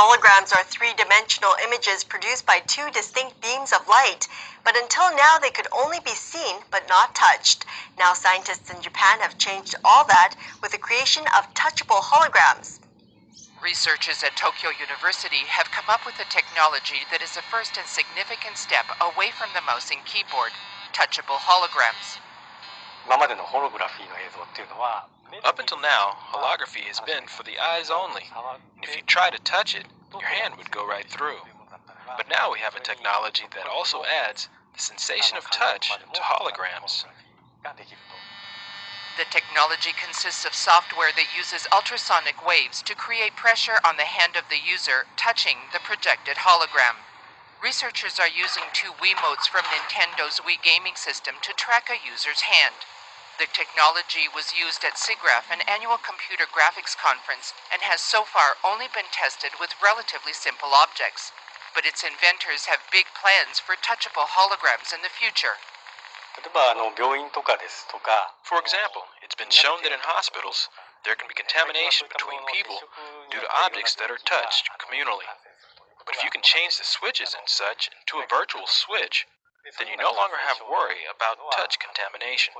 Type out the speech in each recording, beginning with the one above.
Holograms are three-dimensional images produced by two distinct beams of light, but until now they could only be seen but not touched. Now scientists in Japan have changed all that with the creation of touchable holograms. Researchers at Tokyo University have come up with a technology that is a first and significant step away from the mouse and keyboard, touchable holograms. Up until now, holography has been for the eyes only, and if you try to touch it, your hand would go right through. But now we have a technology that also adds the sensation of touch to holograms. The technology consists of software that uses ultrasonic waves to create pressure on the hand of the user touching the projected hologram. Researchers are using two Wiimotes from Nintendo's Wii gaming system to track a user's hand. The technology was used at SIGGRAPH, an annual computer graphics conference, and has so far only been tested with relatively simple objects. But its inventors have big plans for touchable holograms in the future. For example, it's been shown that in hospitals, there can be contamination between people due to objects that are touched communally. But if you can change the switches and such into a virtual switch, then you no longer have worry about touch contamination.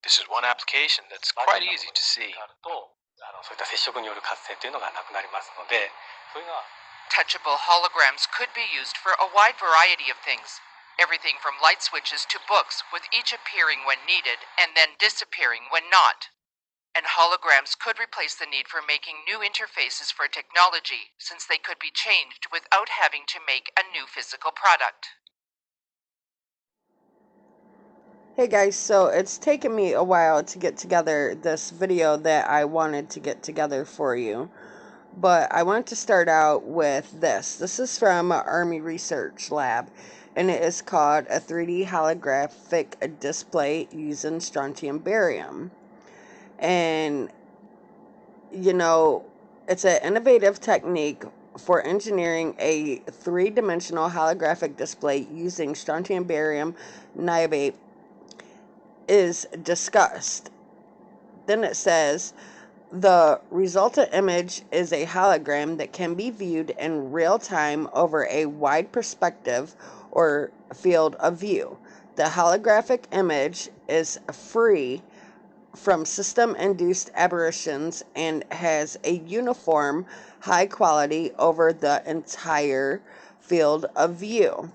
This is one application that's quite easy to see. Touchable holograms could be used for a wide variety of things. Everything from light switches to books, with each appearing when needed and then disappearing when not. And holograms could replace the need for making new interfaces for technology, since they could be changed without having to make a new physical product. Hey guys, so it's taken me a while to get together this video that I wanted to get together for you. But I want to start out with this. This is from Army Research Lab, and it is called a 3D holographic display using strontium barium. And, you know, it's an innovative technique for engineering a three-dimensional holographic display using strontium barium niobate is discussed. Then it says, the resultant image is a hologram that can be viewed in real time over a wide perspective or field of view. The holographic image is free from system-induced aberrations and has a uniform high quality over the entire field of view.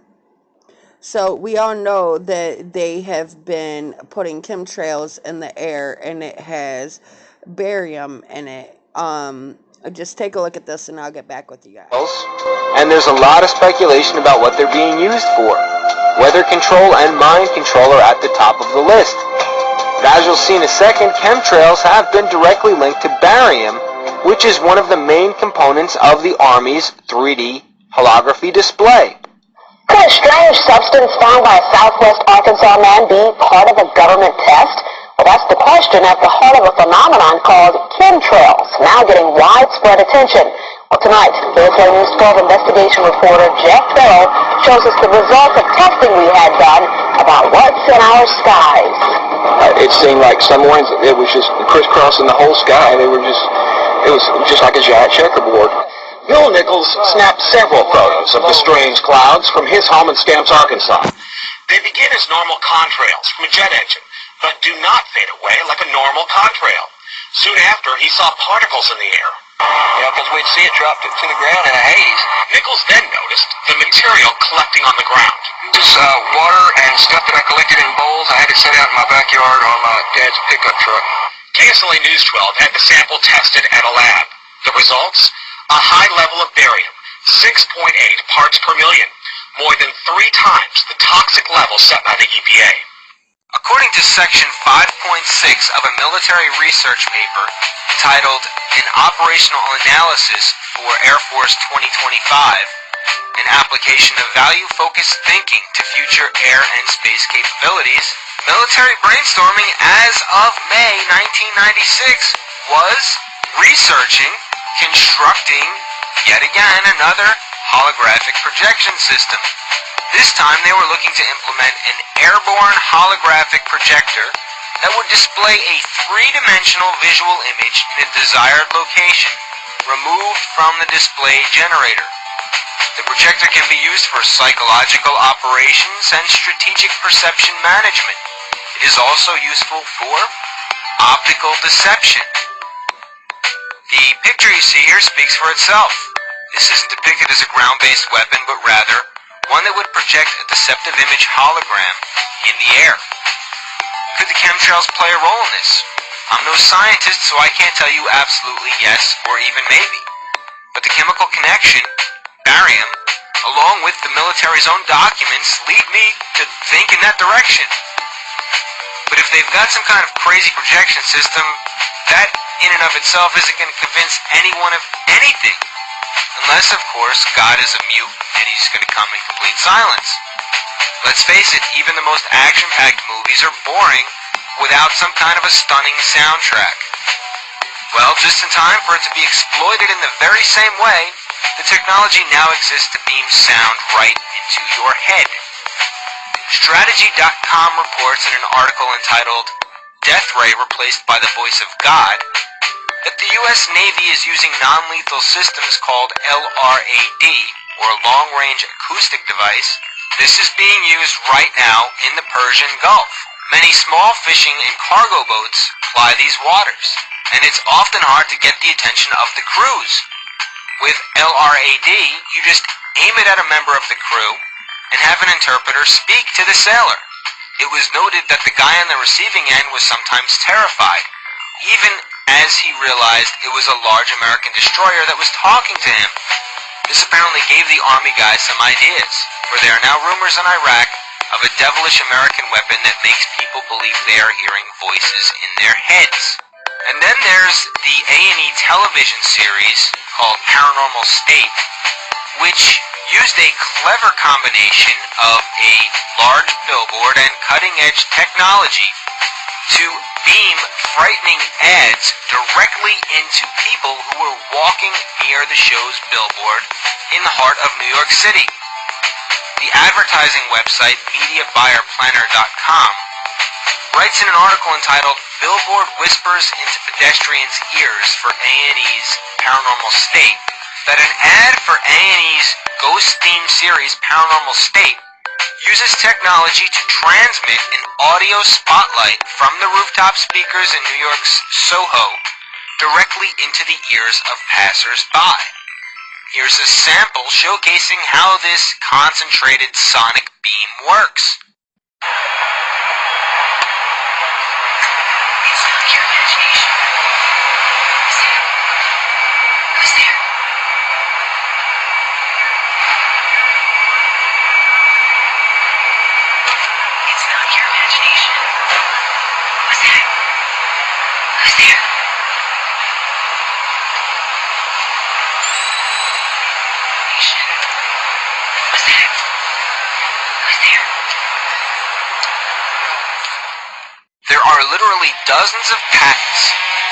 So we all know that they have been putting chemtrails in the air and it has barium in it. Just take a look at this and I'll get back with you guys. And there's a lot of speculation about what they're being used for. Weather control and mind control are at the top of the list. But as you'll see in a second, chemtrails have been directly linked to barium, which is one of the main components of the Army's 3D holography display. Could a strange substance found by a Southwest Arkansas man be part of a government test? Well, that's the question at the heart of a phenomenon called chemtrails, now getting widespread attention. Well, tonight, KSL News 12 investigation reporter Jeff Farrell shows us the results of testing we had done about what's in our skies. It seemed like some ones, it was just crisscrossing the whole sky. It was just like a giant checkerboard. Bill Nichols snapped several photos of the strange clouds from his home in Stamps, Arkansas. They begin as normal contrails from a jet engine, but do not fade away like a normal contrail. Soon after, he saw particles in the air. Because we'd see it drop to the ground in a haze. Nichols then noticed the material collecting on the ground. This water and stuff that I collected in bowls, I had it set out in my backyard on my dad's pickup truck. KSLA News 12 had the sample tested at a lab. The results? A high level of barium, 6.8 parts per million, more than 3 times the toxic level set by the EPA. According to Section 5.6 of a military research paper entitled An Operational Analysis for Air Force 2025, an application of value-focused thinking to future air and space capabilities, military brainstorming as of May 1996 was researching constructing, yet again, another holographic projection system. This time they were looking to implement an airborne holographic projector that would display a three-dimensional visual image in a desired location. removed from the display generator. The projector can be used for psychological operations and strategic perception management. It is also useful for optical deception. The picture you see here speaks for itself. This isn't depicted as a ground-based weapon, but rather one that would project a deceptive image hologram in the air. Could the chemtrails play a role in this? I'm no scientist, so I can't tell you absolutely yes or even maybe. But the chemical connection, barium, along with the military's own documents, lead me to think in that direction. But if they've got some kind of crazy projection system, that in and of itself isn't going to convince anyone of anything. Unless, of course, God is a mute and he's going to come in complete silence. Let's face it, even the most action-packed movies are boring without some kind of a stunning soundtrack. Well, just in time for it to be exploited in the very same way, the technology now exists to beam sound right into your head. Strategy.com reports in an article entitled Death Ray Replaced by the Voice of God that the U.S. Navy is using non-lethal systems called LRAD, or Long-Range Acoustic Device. This is being used right now in the Persian Gulf. Many small fishing and cargo boats ply these waters, and it's often hard to get the attention of the crews. With LRAD, you just aim it at a member of the crew and have an interpreter speak to the sailor. It was noted that the guy on the receiving end was sometimes terrified, even as he realized it was a large American destroyer that was talking to him. This apparently gave the Army guys some ideas, for there are now rumors in Iraq of a devilish American weapon that makes people believe they are hearing voices in their heads. And then there's the A&E television series called Paranormal State, which used a clever combination of a large billboard and cutting-edge technology to beam frightening ads directly into people who were walking near the show's billboard in the heart of New York City. The advertising website MediaBuyerPlanner.com writes in an article entitled Billboard Whispers into Pedestrians' Ears for A&E's Paranormal State that an ad for A&E's ghost-themed series Paranormal State uses technology to transmit an audio spotlight from the rooftop speakers in New York's Soho directly into the ears of passers-by. Here's a sample showcasing how this concentrated sonic beam works. It's not your imagination. Who's there? It's not your imagination. Who's that? Who's there? Who's that? Who's there? There are literally dozens of patents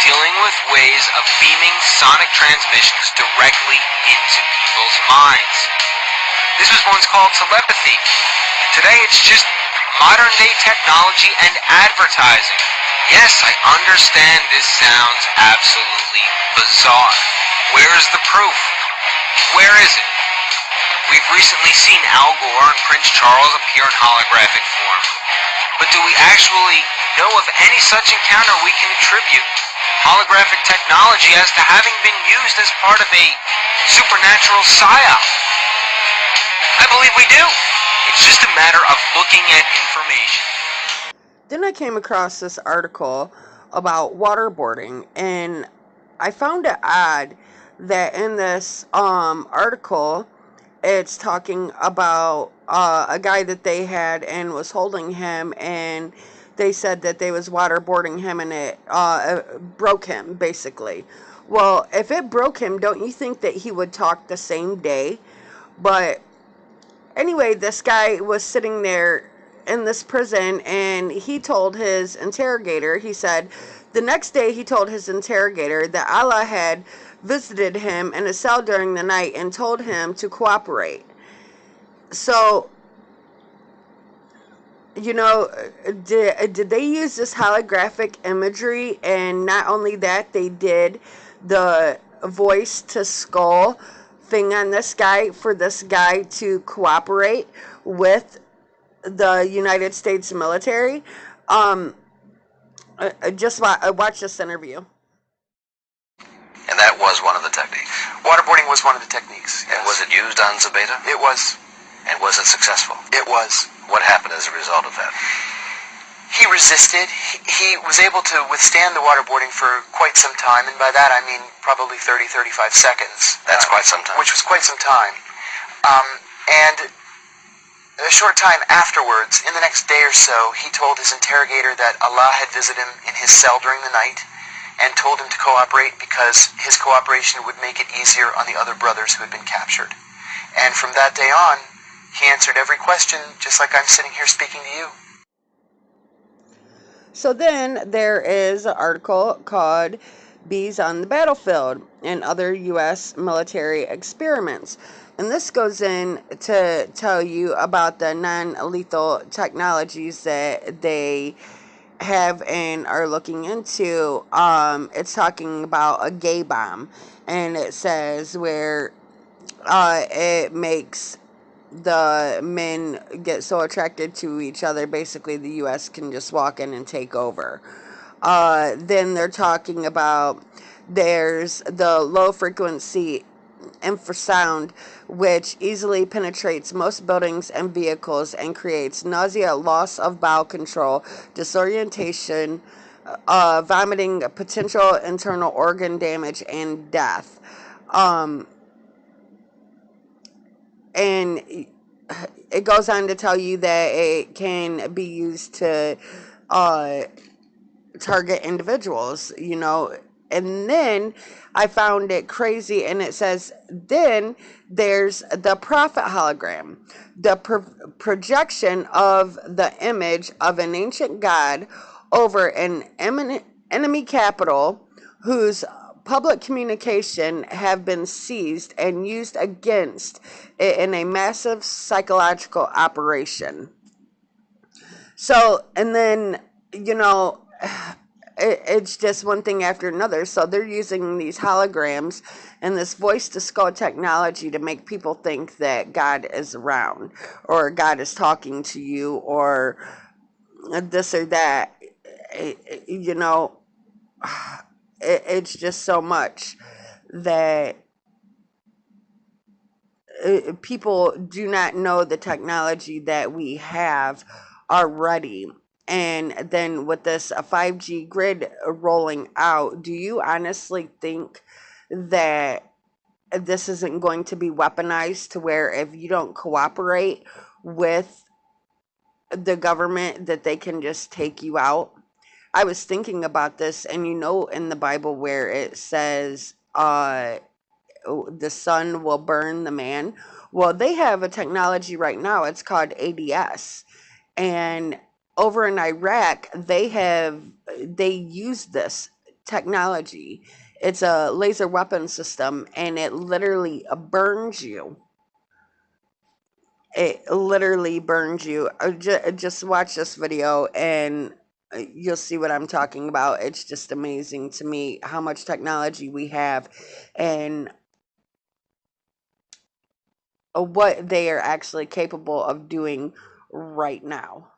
dealing with ways of beaming sonic transmissions directly into people's minds. This was once called telepathy. Today it's just modern-day technology and advertising. Yes, I understand this sounds absolutely bizarre. Where's the proof? Where is it? We've recently seen Al Gore and Prince Charles appear in holographic form. But do we actually know of any such encounter we can attribute holographic technology as to having been used as part of a supernatural psyop? I believe we do. It's just a matter of looking at information. Then I came across this article about waterboarding, and I found it odd that in this article it's talking about a guy that they had and was holding him, and they said that they was waterboarding him and it broke him, basically. Well, if it broke him, don't you think that he would talk the same day? But anyway, this guy was sitting there in this prison, and he told his interrogator, he said, the next day he told his interrogator that Allah had visited him in a cell during the night and told him to cooperate. So, you know, did they use this holographic imagery? And not only that, they did the voice to skull thing on this guy for this guy to cooperate with the United States military. Just watch this interview. And that was one of the techniques. Waterboarding was one of the techniques. Yes. And was it used on Zebeda? It was. And was it successful? It was. What happened as a result of that? He resisted. He was able to withstand the waterboarding for quite some time, and by that I mean probably 30, 35 seconds. That's quite some time. Which was quite some time. And a short time afterwards, in the next day or so, he told his interrogator that Allah had visited him in his cell during the night and told him to cooperate because his cooperation would make it easier on the other brothers who had been captured. And from that day on, he answered every question just like I'm sitting here speaking to you. So then there is an article called Bees on the Battlefield and Other U.S. Military Experiments. And this goes in to tell you about the non-lethal technologies that they have and are looking into. It's talking about a gay bomb. And it says where it makes the men get so attracted to each other, basically the U.S. can just walk in and take over. Then they're talking about there's the low frequency infrasound, which easily penetrates most buildings and vehicles and creates nausea, loss of bowel control, disorientation, vomiting, potential internal organ damage, and death. And it goes on to tell you that it can be used to target individuals, you know. And then I found it crazy, and it says, then there's the prophet hologram, the projection of the image of an ancient god over an enemy capital whose public communication have been seized and used against it in a massive psychological operation. So, and then, you know, it's just one thing after another. So they're using these holograms and this voice to skull technology to make people think that God is around or God is talking to you or this or that. You know, it's just so much that people do not know the technology that we have already. And then with this 5G grid rolling out, do you honestly think that this isn't going to be weaponized to where if you don't cooperate with the government that they can just take you out? I was thinking about this, and you know in the Bible where it says the sun will burn the man. Well, they have a technology right now. It's called ADS. And over in Iraq, they use this technology. It's a laser weapon system, and it literally burns you. It literally burns you. Just watch this video and you'll see what I'm talking about. It's just amazing to me how much technology we have and what they are actually capable of doing right now.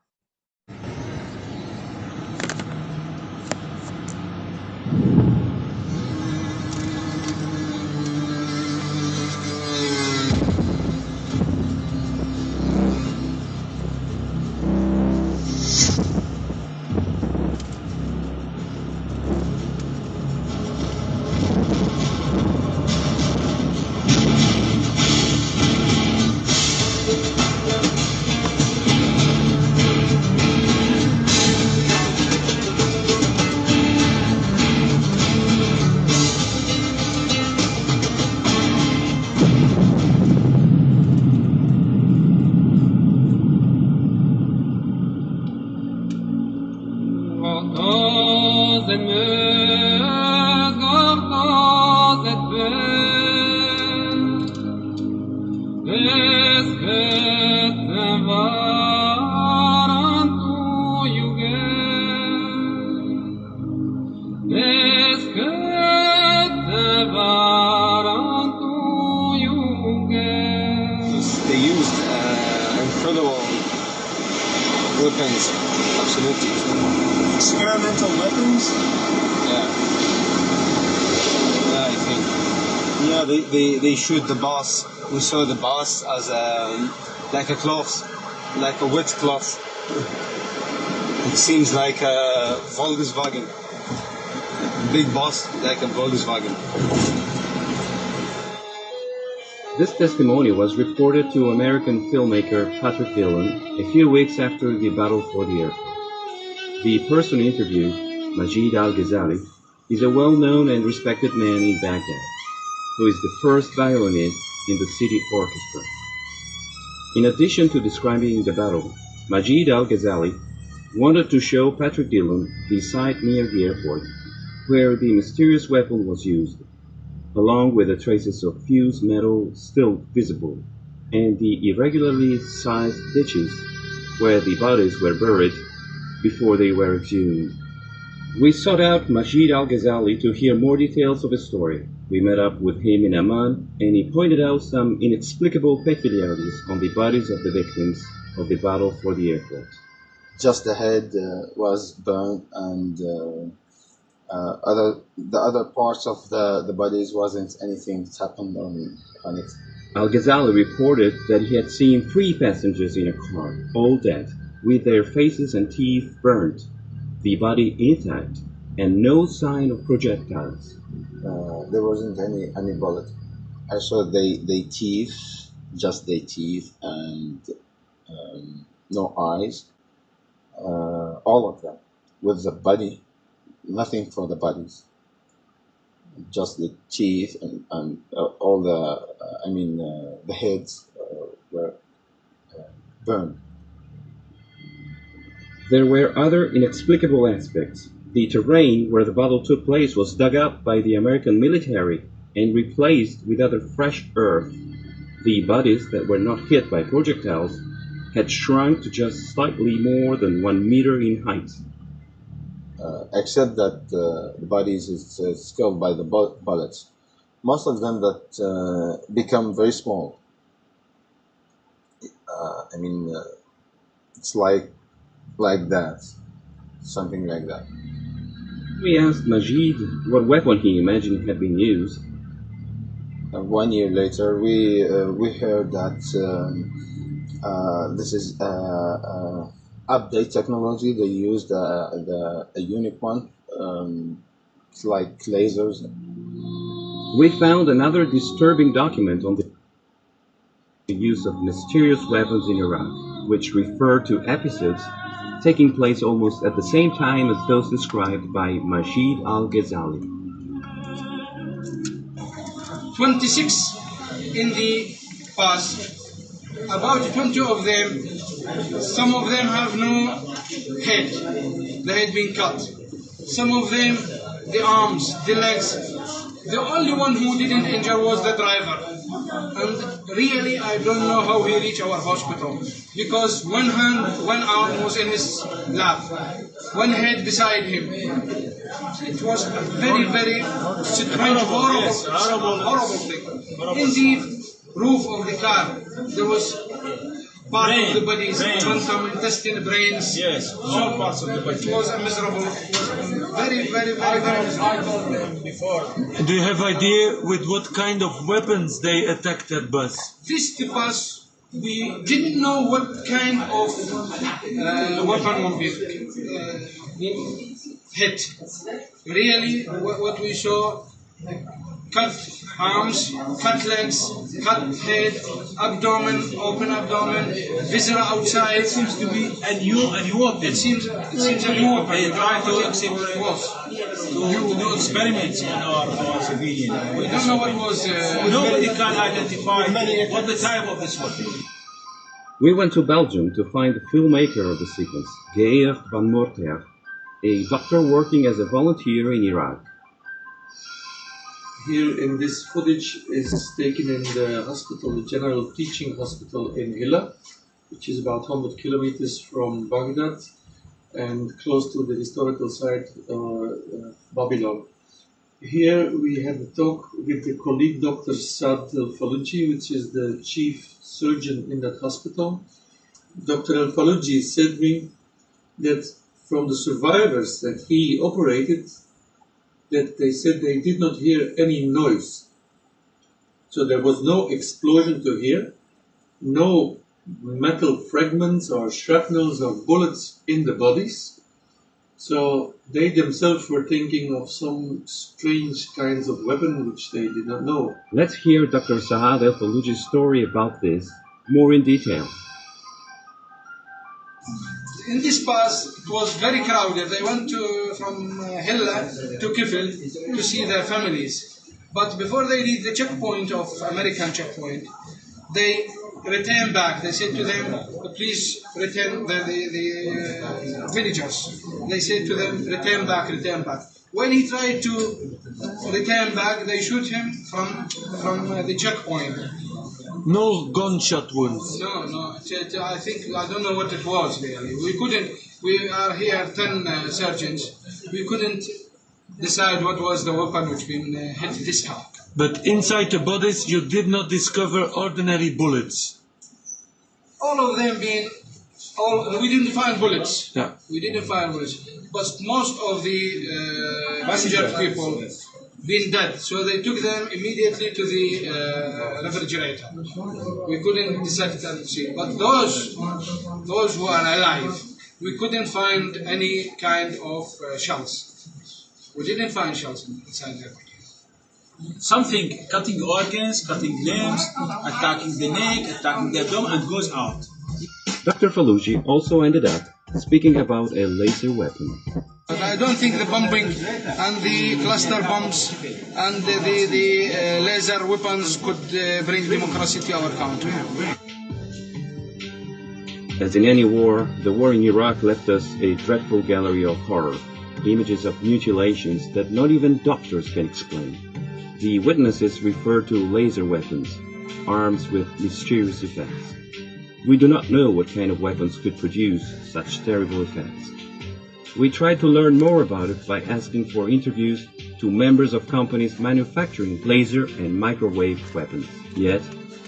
they used incredible weapons, absolutely. Experimental weapons? Yeah. Yeah, I think. Yeah, they shoot the boss. We saw the boss as like a cloth, like a wet cloth. It seems like a Volkswagen. Big boss, like a Volkswagen. This testimony was reported to American filmmaker Patrick Dillon a few weeks after the battle for the airport. The person interviewed, Majid al-Ghazali, is a well-known and respected man in Baghdad, who is the first violinist in the city orchestra. In addition to describing the battle, Majid al-Ghazali wanted to show Patrick Dillon the site near the airport where the mysterious weapon was used, along with the traces of fused metal still visible, and the irregularly sized ditches where the bodies were buried before they were exhumed. We sought out Majid al-Ghazali to hear more details of his story. We met up with him in Amman, and he pointed out some inexplicable peculiarities on the bodies of the victims of the battle for the airport. Just the head was burned, and the other parts of the bodies wasn't anything that happened on it. Al-Ghazali reported that he had seen 3 passengers in a car, all dead, with their faces and teeth burnt, the body intact, and no sign of projectiles. There wasn't any bullet. I saw they teeth, just their teeth, and no eyes. All of them, with the body, nothing for the bodies. Just the teeth and all the heads were burned. There were other inexplicable aspects. The terrain where the battle took place was dug up by the American military and replaced with other fresh earth. The bodies that were not hit by projectiles had shrunk to just slightly more than 1 meter in height. Except that the bodies is killed by the bullets. Most of them that become very small. It's like that, something like that. We asked Majid what weapon he imagined had been used. 1 year later, we heard that this is update technology. They used a unique one. It's like lasers. We found another disturbing document on the use of mysterious weapons in Iraq, which refer to episodes taking place almost at the same time as those described by Majid al-Ghazali. 26 in the past, about 20 of them, some of them have no head, the head being cut. Some of them, the arms, the legs. The only one who didn't injure was the driver. And really, I don't know how he reached our hospital, because one hand, one arm was in his lap, one head beside him. It was a very, very strange, horrible thing. In the roof of the car, there was part of the bodies, mental, intestine, brains. Yes, all parts of the body. It was a miserable, very, very, very, very miserable. Do you have idea with what kind of weapons they attacked that bus? The bus, we didn't know what kind of weapon would be hit. Really, what we saw, cut arms, cut legs, cut head, abdomen, open abdomen, viscera outside. It seems to be a new weapon. It seems a new weapon. They try to do experiments on our civilian. We don't know what was. Nobody can identify what the type of this weapon. We went to Belgium to find the filmmaker of the sequence, Geert van Moorter, a doctor working as a volunteer in Iraq. Here in this footage is taken in the hospital, the General Teaching Hospital in Hilla, which is about 100 kilometers from Baghdad and close to the historical site Babylon. Here we had a talk with the colleague Dr. Saad Al-Faluji, which is the chief surgeon in that hospital. Dr. Al-Faluji said to me that from the survivors that he operated, that they said they did not hear any noise. So there was no explosion to hear, no metal fragments or shrapnels or bullets in the bodies. So they themselves were thinking of some strange kinds of weapon which they did not know. Let's hear Dr. Saad Al-Faluji's story about this more in detail. In this pass, it was very crowded. They went from Hilla to Kifil to see their families. But before they reached the checkpoint of American checkpoint, they returned back. They said to them, please return, the villagers. They said to them, return back, return back. When he tried to return back, they shoot him from the checkpoint. No gunshot wounds. No. I don't know what it was really. We are here 10 surgeons. We couldn't decide what was the weapon which been hit this time. But inside the bodies, you did not discover ordinary bullets. All of them we didn't find bullets. Yeah. We didn't find bullets. But most of the injured people been dead, so they took them immediately to the refrigerator. We couldn't dissect and see. But those who are alive, we couldn't find any kind of shells. We didn't find shells inside their body. Something cutting organs, cutting limbs, attacking the neck, attacking the abdomen, and goes out. Dr. Faluji also ended up speaking about a laser weapon. But I don't think the bombing and the cluster bombs and the laser weapons could bring democracy to our country. As in any war, the war in Iraq left us a dreadful gallery of horror, images of mutilations that not even doctors can explain. The witnesses refer to laser weapons, arms with mysterious effects. We do not know what kind of weapons could produce such terrible effects. We tried to learn more about it by asking for interviews to members of companies manufacturing laser and microwave weapons. Yet,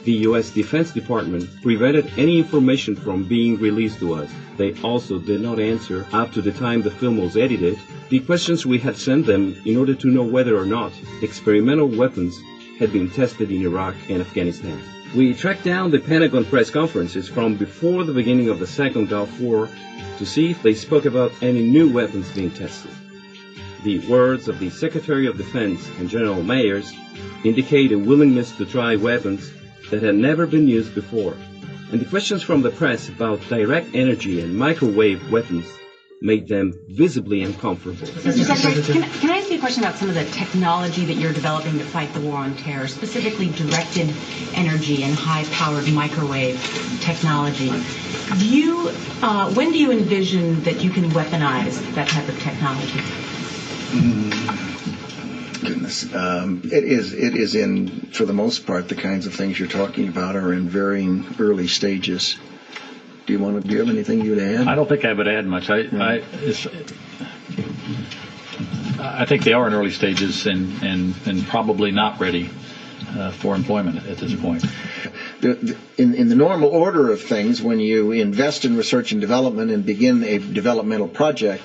the U.S. Defense Department prevented any information from being released to us. They also did not answer, up to the time the film was edited, the questions we had sent them in order to know whether or not experimental weapons had been tested in Iraq and Afghanistan. We tracked down the Pentagon press conferences from before the beginning of the Second Gulf War to see if they spoke about any new weapons being tested. The words of the Secretary of Defense and General Mayers indicate a willingness to try weapons that had never been used before, and the questions from the press about direct energy and microwave weapons made them visibly uncomfortable. Mr. Secretary, can I ask you a question about some of the technology that you're developing to fight the war on terror, specifically directed energy and high-powered microwave technology? When do you envision that you can weaponize that type of technology? Goodness. It is in, for the most part, the kinds of things you're talking about are in varying early stages. Do you have anything you'd add? I don't think I would add much. I think they are in early stages and probably not ready for employment at this point. In the normal order of things, when you invest in research and development and begin a developmental project,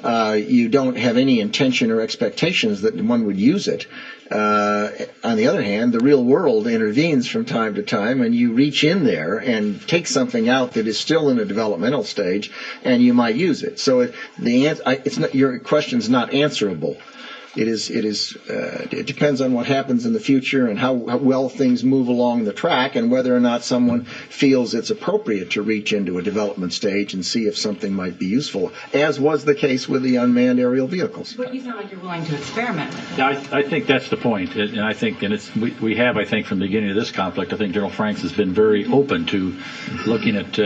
you don't have any intention or expectations that one would use it. On the other hand, the real world intervenes from time to time, and you reach in there and take something out that is still in a developmental stage, and you might use it. So your question's not answerable. It depends on what happens in the future and how well things move along the track, and whether or not someone feels it's appropriate to reach into a development stage and see if something might be useful, as was the case with the unmanned aerial vehicles. But you sound like you're willing to experiment with it. Yeah, I think that's the point, and I think, we have, I think, from the beginning of this conflict, I think General Franks has been very open to looking at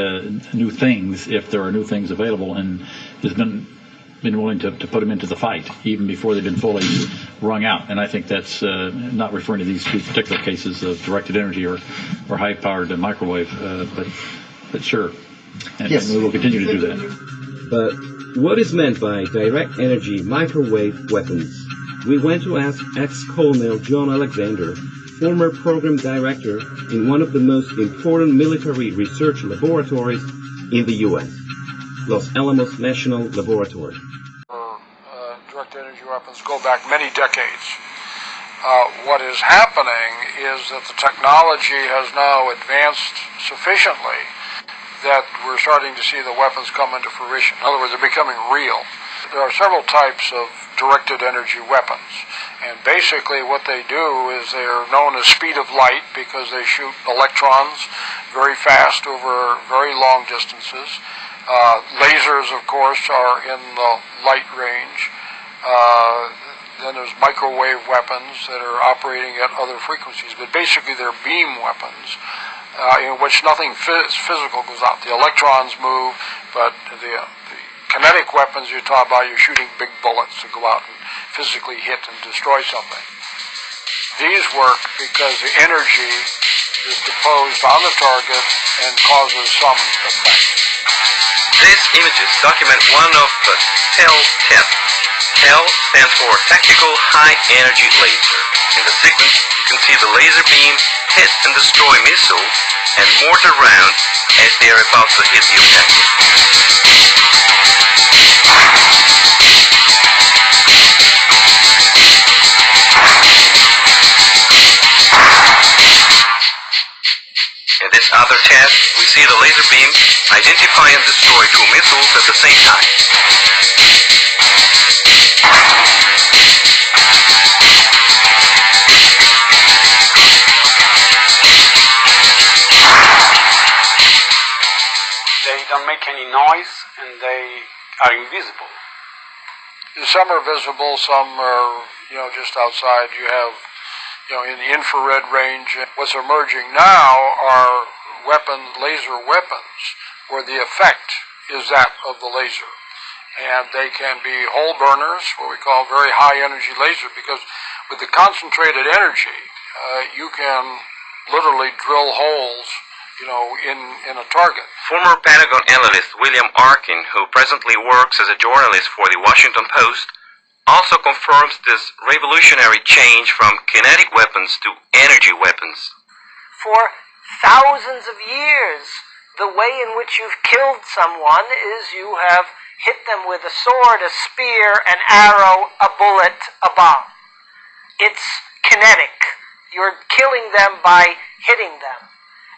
new things if there are new things available, and has been willing to put them into the fight even before they've been fully wrung out. And I think that's not referring to these two particular cases of directed energy or high-powered microwave, but sure. And yes, we will continue to do that. But what is meant by direct energy microwave weapons? we went to ask ex-Colonel John Alexander, former program director in one of the most important military research laboratories in the U.S., Los Alamos National Laboratory. Direct energy weapons go back many decades. What is happening is that the technology has now advanced sufficiently that we're starting to see the weapons come into fruition. In other words, they're becoming real. There are several types of directed energy weapons, and basically what they do is they are known as speed of light because they shoot electrons very fast over very long distances. Lasers, of course, are in the light range. Then there's microwave weapons that are operating at other frequencies, but basically they're beam weapons in which nothing physical goes out. The electrons move, but the kinetic weapons you're talking about, you're shooting big bullets to go out and physically hit and destroy something. These work because the energy is disposed on the target and causes some effect. These images document one of the TEL tests. TEL stands for Tactical High Energy Laser. In the sequence, you can see the laser beam hit and destroy missiles and mortar rounds as they are about to hit the objective. In this other test, we see the laser beam identify and destroy two missiles at the same time. They don't make any noise and they are invisible. Some are visible, some are, just outside. You have, in the infrared range. What's emerging now are laser weapons, where the effect is that of the laser. And they can be hole burners, what we call very high energy laser, because with the concentrated energy, you can literally drill holes, in a target. Former Pentagon analyst William Arkin, who presently works as a journalist for the Washington Post, also confirms this revolutionary change from kinetic weapons to energy weapons. For thousands of years, the way in which you've killed someone is you have hit them with a sword, a spear, an arrow, a bullet, a bomb. It's kinetic. You're killing them by hitting them.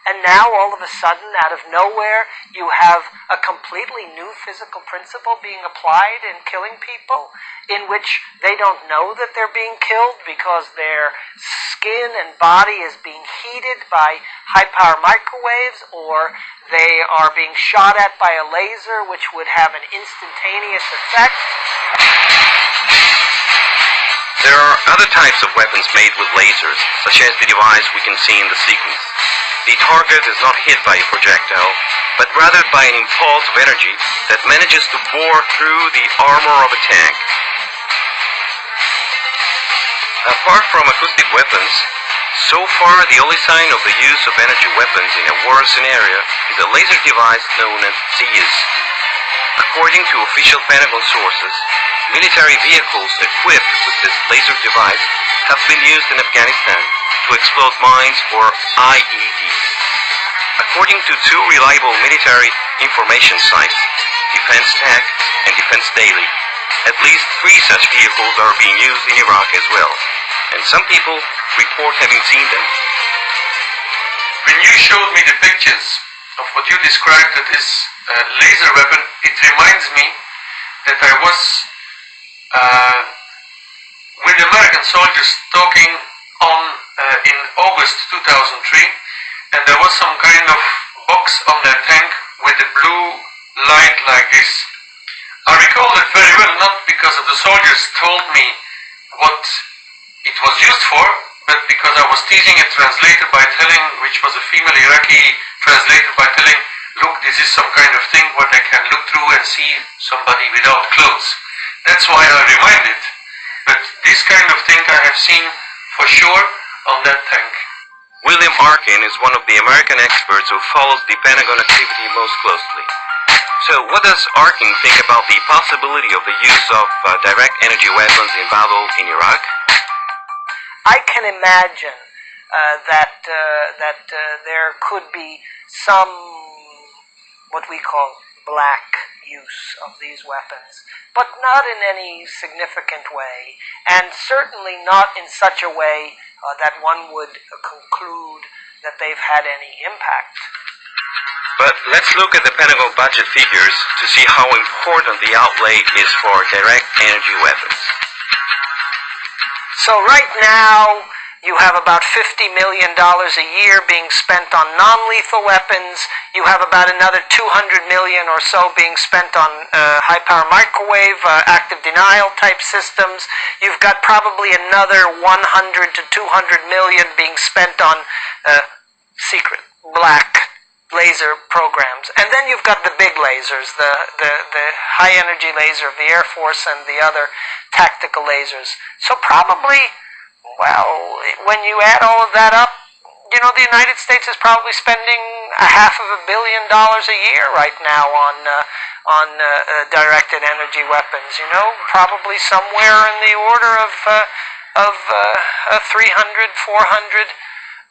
And now, all of a sudden, out of nowhere, you have a completely new physical principle being applied in killing people, in which they don't know that they're being killed because their skin and body is being heated by high-power microwaves, or they are being shot at by a laser, which would have an instantaneous effect. There are other types of weapons made with lasers, such as the device we can see in the sequence. The target is not hit by a projectile, but rather by an impulse of energy that manages to bore through the armor of a tank. Apart from acoustic weapons, so far the only sign of the use of energy weapons in a war scenario is a laser device known as ZIS. According to official Pentagon sources, military vehicles equipped with this laser device have been used in Afghanistan to explode mines or IEDs. According to two reliable military information sites, Defense Tech and Defense Daily, at least 3 such vehicles are being used in Iraq as well, and some people report having seen them. When you showed me the pictures of what you described as this laser weapon, it reminds me that I was with American soldiers talking in August 2003, and there was some kind of box on their tank with a blue light like this. I recall it very well, not because of the soldiers told me what it was used for, but because I was teasing a translator by telling, which was a female Iraqi translator, by telling, look, this is some kind of thing what I can look through and see somebody without clothes. That's why I reminded. But this kind of thing I have seen for sure on that tank. William Arkin is one of the American experts who follows the Pentagon activity most closely. So what does Arkin think about the possibility of the use of direct energy weapons in battle in Iraq? I can imagine that there could be some what we call black use of these weapons, but not in any significant way, and certainly not in such a way that one would conclude that they've had any impact. But let's look at the Pentagon budget figures to see how important the outlay is for direct energy weapons. So right now, you have about $50 million a year being spent on non-lethal weapons. You have about another $200 million or so being spent on high-power microwave, active denial type systems. You've got probably another 100 to 200 million being spent on secret, black laser programs. And then you've got the big lasers, the high-energy laser of the Air Force and the other tactical lasers. So probably, well, when you add all of that up, you know, the United States is probably spending $500 million a year right now on directed energy weapons. You know, probably somewhere in the order of 300, 400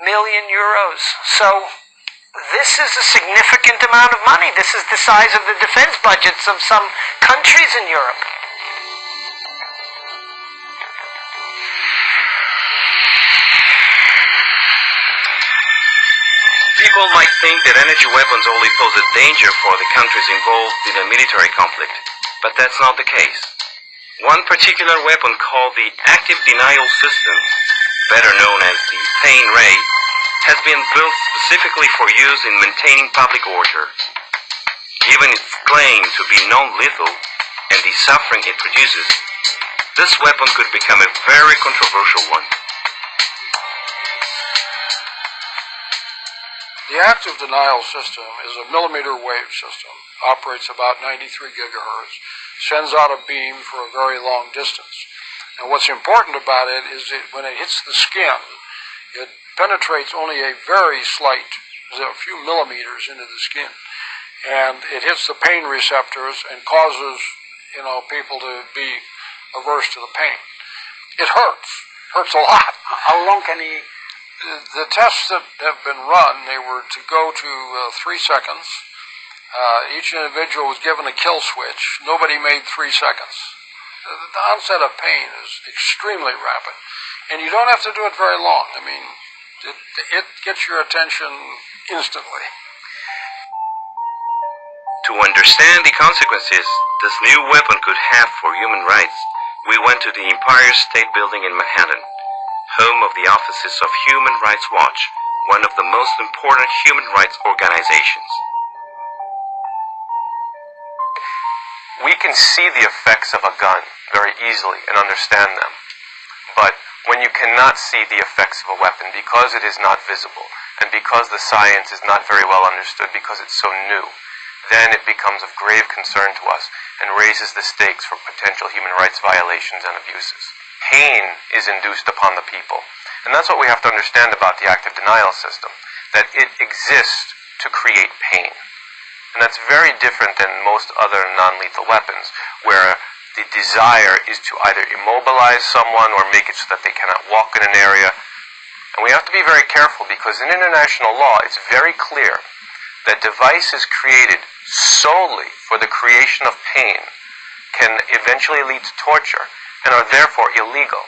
million euros. So this is a significant amount of money. This is the size of the defense budgets of some countries in Europe. People might think that energy weapons only pose a danger for the countries involved in a military conflict, but that's not the case. One particular weapon called the active denial system, better known as the pain ray, has been built specifically for use in maintaining public order. Given its claim to be non-lethal and the suffering it produces, this weapon could become a very controversial one. The active denial system is a millimeter wave system, operates about 93 gigahertz, sends out a beam for a very long distance. And what's important about it is that when it hits the skin, it penetrates only a very slight, a few millimeters into the skin. And it hits the pain receptors and causes, people to be averse to the pain. It hurts a lot. How long can he... The tests that have been run, they were to go to 3 seconds. Each individual was given a kill switch. Nobody made 3 seconds. The onset of pain is extremely rapid. And you don't have to do it very long. I mean, it gets your attention instantly. To understand the consequences this new weapon could have for human rights, we went to the Empire State Building in Manhattan, home of the offices of Human Rights Watch, one of the most important human rights organizations. We can see the effects of a gun very easily and understand them. But when you cannot see the effects of a weapon because it is not visible and because the science is not very well understood because it's so new, then it becomes of grave concern to us and raises the stakes for potential human rights violations and abuses. Pain is induced upon the people. And that's what we have to understand about the active denial system, that it exists to create pain. And that's very different than most other non-lethal weapons, where the desire is to either immobilize someone or make it so that they cannot walk in an area. And we have to be very careful because in international law it's very clear that devices created solely for the creation of pain can eventually lead to torture and are therefore illegal.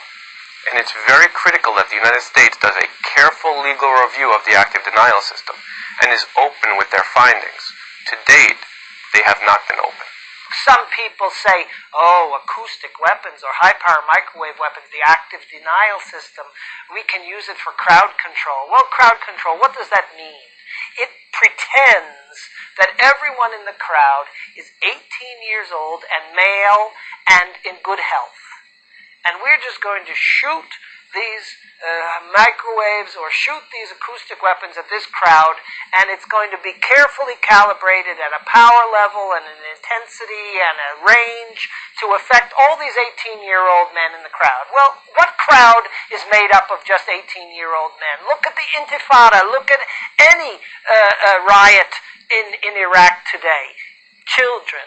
And it's very critical that the United States does a careful legal review of the active denial system and is open with their findings. To date, they have not been open. Some people say, oh, acoustic weapons or high-power microwave weapons, the active denial system, we can use it for crowd control. Well, crowd control, what does that mean? It pretends that everyone in the crowd is 18 years old and male and in good health. And we're just going to shoot these microwaves or shoot these acoustic weapons at this crowd, and it's going to be carefully calibrated at a power level and an intensity and a range to affect all these 18-year-old men in the crowd. Well, what crowd is made up of just 18-year-old men? Look at the Intifada. Look at any riot in Iraq today. children,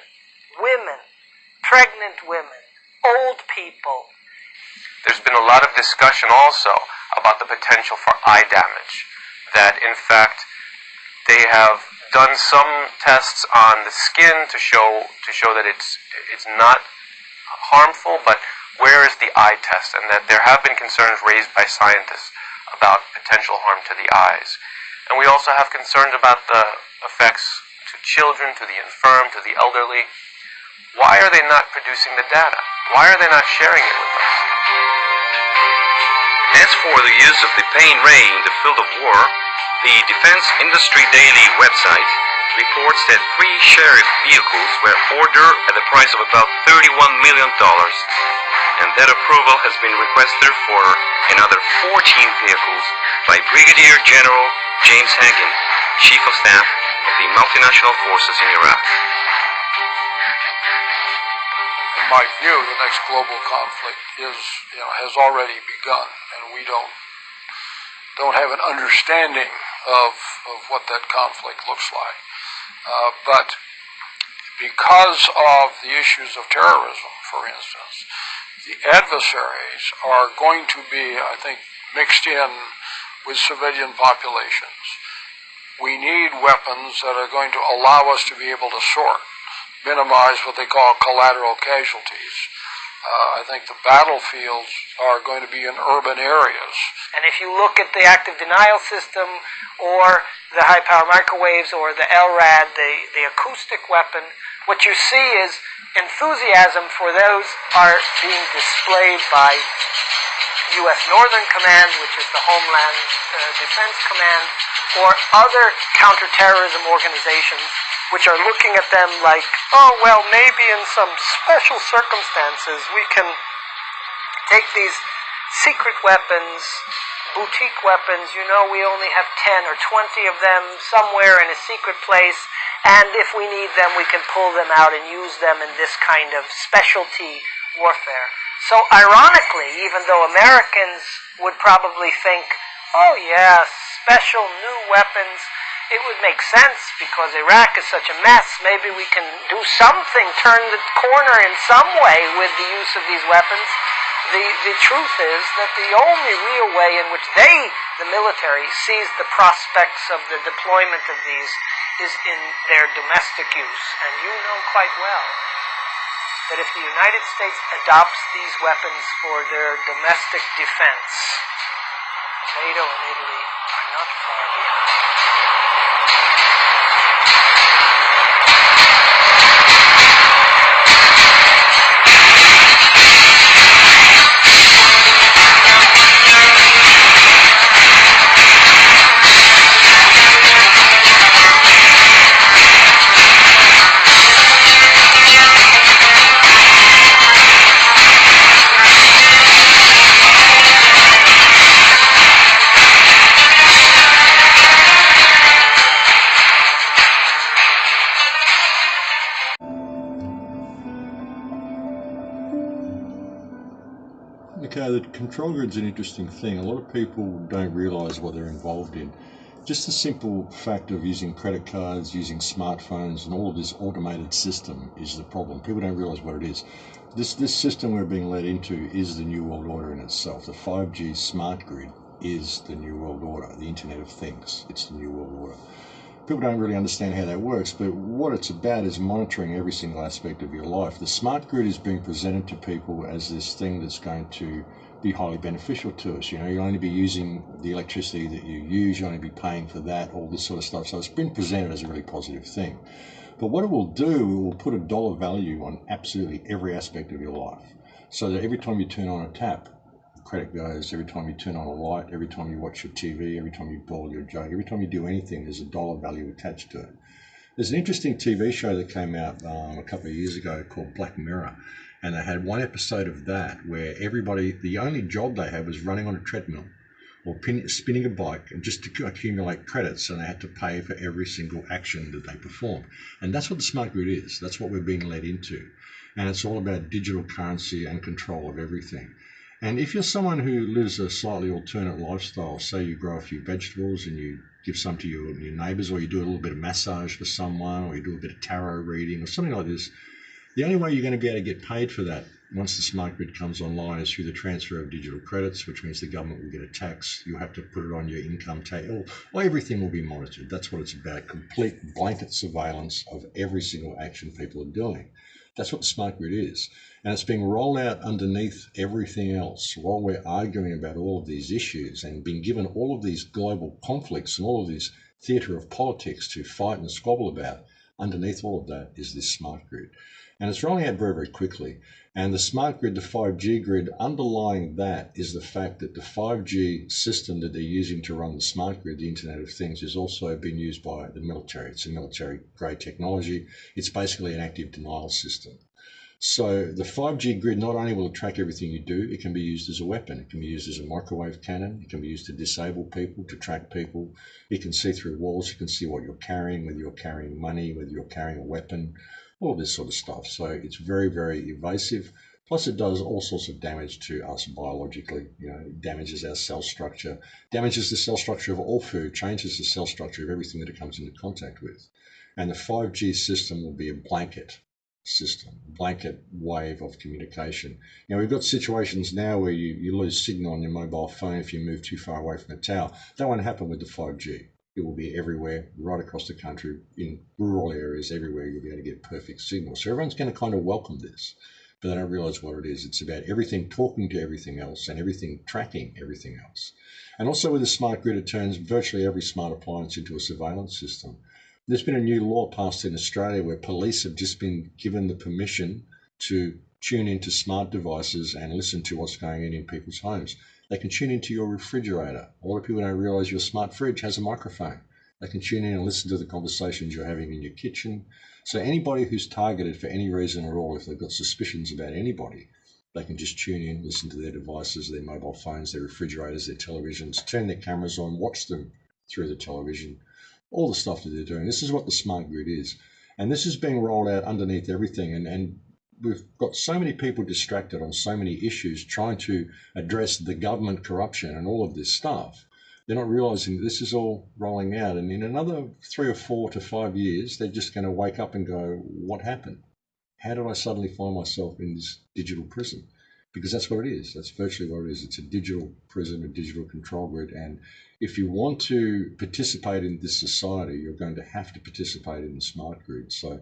women, pregnant women, old people. There's been a lot of discussion also about the potential for eye damage, that in fact they have done some tests on the skin to show that it's not harmful, but where is the eye test? And that there have been concerns raised by scientists about potential harm to the eyes. And we also have concerns about the effects to children, to the infirm, to the elderly. Why are they not producing the data? Why are they not sharing it with us? As for the use of the pain ray in the field of war, the Defense Industry Daily website reports that 3 sheriff vehicles were ordered at the price of about $31 million, and that approval has been requested for another 14 vehicles by Brigadier General James Hagen, Chief of Staff of the multinational forces in Iraq. In my view, the next global conflict has already begun, and we don't have an understanding of what that conflict looks like. But because of the issues of terrorism, for instance, the adversaries are going to be, I think, mixed in with civilian populations. We need weapons that are going to allow us to be able to sort, minimize what they call collateral casualties. I think the battlefields are going to be in urban areas. And if you look at the active denial system or the high-power microwaves or the LRAD, the acoustic weapon, what you see is enthusiasm for those are being displayed by U.S. Northern Command, which is the Homeland Defense Command, or other counterterrorism organizations, which are looking at them like, oh, well, maybe in some special circumstances we can take these secret weapons, boutique weapons, we only have 10 or 20 of them somewhere in a secret place, and if we need them, we can pull them out and use them in this kind of specialty warfare. So ironically, even though Americans would probably think, oh yeah, special new weapons, it would make sense because Iraq is such a mess, maybe we can do something, turn the corner in some way with the use of these weapons. The truth is that the only real way in which the military, sees the prospects of the deployment of these is in their domestic use. And you know quite well that if the United States adopts these weapons for their domestic defense, NATO and Italy are not far behind. Okay, the control grid's an interesting thing. A lot of people don't realise what they're involved in. Just the simple fact of using credit cards, using smartphones, and all of this automated system is the problem. People don't realise what it is. This system we're being led into is the New World Order in itself. The 5G smart grid is the New World Order, the Internet of Things. It's the New World Order. People don't really understand how that works, but what it's about is monitoring every single aspect of your life. The smart grid is being presented to people as this thing that's going to be highly beneficial to us. You'll only be using the electricity that you use, you'll only be paying for that, all this sort of stuff. So it's been presented as a really positive thing. But what it will do, it will put a dollar value on absolutely every aspect of your life. So that every time you turn on a tap, the credit goes. Every time you turn on a light, every time you watch your TV, every time you boil your jug, every time you do anything, there's a dollar value attached to it. There's an interesting TV show that came out a couple of years ago called Black Mirror, and they had one episode of that where everybody, the only job they had was running on a treadmill or spinning a bike and just to accumulate credits, and they had to pay for every single action that they performed. And that's what the smart grid is. That's what we're being led into. And it's all about digital currency and control of everything. And if you're someone who lives a slightly alternate lifestyle, say you grow a few vegetables and you give some to your neighbours, or you do a little bit of massage for someone, or you do a bit of tarot reading or something like this, the only way you're going to be able to get paid for that once the smart grid comes online is through the transfer of digital credits, which means the government will get a tax. You'll have to put it on your income tax, or everything will be monitored. That's what it's about, complete blanket surveillance of every single action people are doing. That's what the smart grid is. And it's being rolled out underneath everything else while we're arguing about all of these issues and being given all of these global conflicts and all of this theatre of politics to fight and squabble about. Underneath all of that is this smart grid. And it's rolling out very, very quickly. And the smart grid, the 5G grid, underlying that is the fact that the 5G system that they're using to run the smart grid, the Internet of Things, is also being used by the military. It's a military-grade technology. It's basically an active denial system. So the 5G grid not only will track everything you do, it can be used as a weapon. It can be used as a microwave cannon. It can be used to disable people, to track people. It can see through walls. You can see what you're carrying, whether you're carrying money, whether you're carrying a weapon, all this sort of stuff. So it's very, very evasive. Plus it does all sorts of damage to us biologically. It damages our cell structure, damages the cell structure of all food, changes the cell structure of everything that it comes into contact with. And the 5G system will be a blanket system, blanket wave of communication. We've got situations now where you lose signal on your mobile phone if you move too far away from the tower. That won't happen with the 5G. It will be everywhere, right across the country, in rural areas, everywhere you'll be able to get perfect signal. So everyone's going to kind of welcome this, but they don't realize what it is. It's about everything talking to everything else and everything tracking everything else. And also with the smart grid, it turns virtually every smart appliance into a surveillance system. There's been a new law passed in Australia where police have just been given the permission to tune into smart devices and listen to what's going on in people's homes. They can tune into your refrigerator. A lot of people don't realize your smart fridge has a microphone. They can tune in and listen to the conversations you're having in your kitchen. So anybody who's targeted for any reason at all, if they've got suspicions about anybody, they can just tune in, listen to their devices, their mobile phones, their refrigerators, their televisions, turn their cameras on, watch them through the television, all the stuff that they're doing. This is what the smart grid is. And this is being rolled out underneath everything. And we've got so many people distracted on so many issues trying to address the government corruption and all of this stuff. They're not realizing that this is all rolling out. And in another 3 or 4 to 5 years, they're just going to wake up and go, what happened? How did I suddenly find myself in this digital prison? Because that's what it is. That's virtually what it is. It's a digital prison, a digital control grid. And if you want to participate in this society, you're going to have to participate in the smart grid. So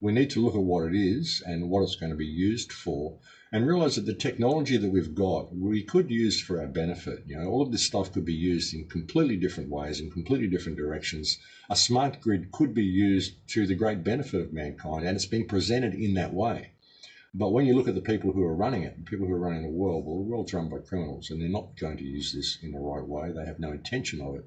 we need to look at what it is and what it's going to be used for, and realize that the technology that we've got, we could use for our benefit. All of this stuff could be used in completely different ways, in completely different directions. A smart grid could be used to the great benefit of mankind, and it's been presented in that way. But when you look at the people who are running it, the people who are running the world, well, the world's run by criminals, and they're not going to use this in the right way. They have no intention of it.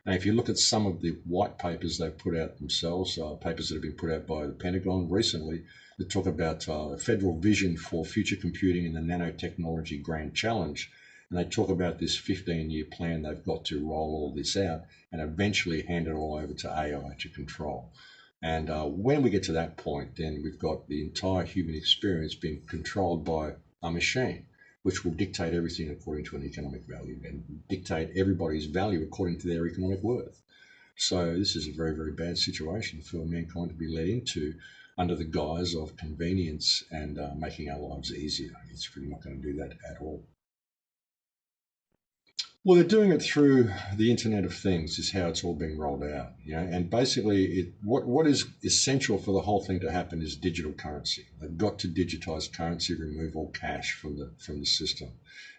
And if you look at some of the white papers they've put out themselves, papers that have been put out by the Pentagon recently, that talk about a federal vision for future computing in the nanotechnology grand challenge. And they talk about this 15-year plan they've got to roll all this out and eventually hand it all over to AI to control. And when we get to that point, then we've got the entire human experience being controlled by a machine, which will dictate everything according to an economic value and dictate everybody's value according to their economic worth. So this is a very, very bad situation for mankind to be led into under the guise of convenience and making our lives easier. It's really not going to do that at all. Well, they're doing it through the Internet of Things is how it's all being rolled out. And basically what is essential for the whole thing to happen is digital currency. They've got to digitize currency, remove all cash from the system.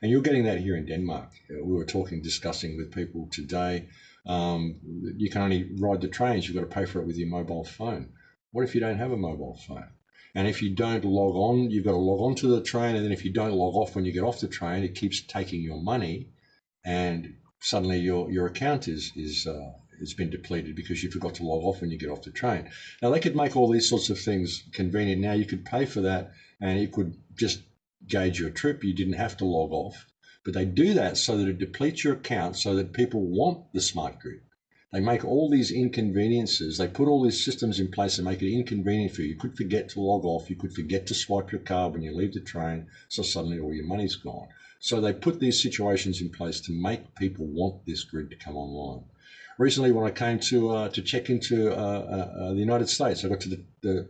And you're getting that here in Denmark. We were discussing with people today, you can only ride the trains, you've got to pay for it with your mobile phone. What if you don't have a mobile phone? And if you don't log on, you've got to log on to the train, and then if you don't log off when you get off the train, it keeps taking your money, and suddenly your account is been depleted because you forgot to log off when you get off the train. Now they could make all these sorts of things convenient. Now you could pay for that, and it could just gauge your trip. You didn't have to log off, but they do that so that it depletes your account, so that people want the smart grid. They make all these inconveniences. They put all these systems in place and make it inconvenient for you. You could forget to log off. You could forget to swipe your card when you leave the train, so suddenly all your money's gone. So they put these situations in place to make people want this grid to come online. Recently, when I came to check into the United States, I got to the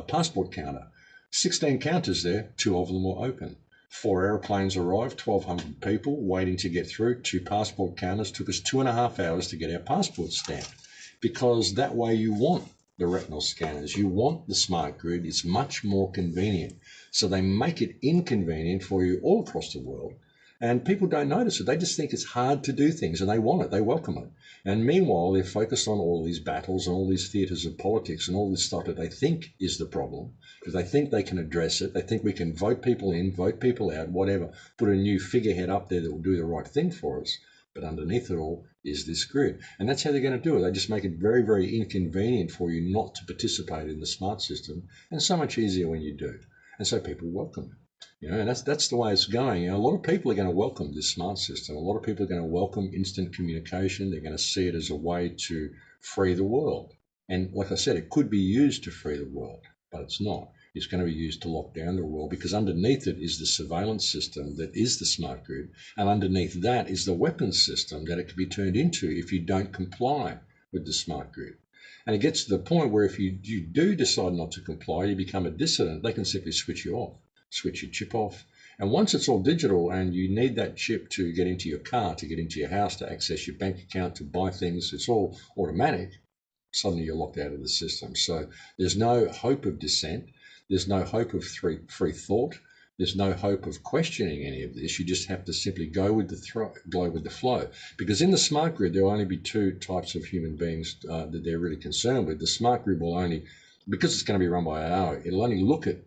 passport counter. 16 counters there, 2 of them were open. 4 airplanes arrived, 1,200 people waiting to get through. 2 passport counters. Took us 2.5 hours to get our passports stamped, because that way you want the retinal scanners. You want the smart grid. It's much more convenient. So they make it inconvenient for you all across the world. And people don't notice it. They just think it's hard to do things, and they want it. They welcome it. And meanwhile, they're focused on all these battles and all these theatres of politics and all this stuff that they think is the problem, because they think they can address it. They think we can vote people in, vote people out, whatever, put a new figurehead up there that will do the right thing for us. But underneath it all is this grid. And that's how they're going to do it. They just make it very, very inconvenient for you not to participate in the smart system, and so much easier when you do. And so people welcome it. You know, and that's the way it's going. You know, a lot of people are going to welcome this smart system. A lot of people are going to welcome instant communication. They're going to see it as a way to free the world. And like I said, it could be used to free the world, but it's not. It's going to be used to lock down the world, because underneath it is the surveillance system that is the smart grid. And underneath that is the weapons system that it can be turned into if you don't comply with the smart grid. And it gets to the point where if you do decide not to comply, you become a dissident, they can simply switch you off. Switch your chip off. And once it's all digital and you need that chip to get into your car, to get into your house, to access your bank account, to buy things, it's all automatic, suddenly you're locked out of the system. So there's no hope of dissent. There's no hope of free thought. There's no hope of questioning any of this. You just have to simply go with the flow. Because in the smart grid, there will only be 2 types of human beings that they're really concerned with. The smart grid will only, because it's going to be run by AI, it'll only look at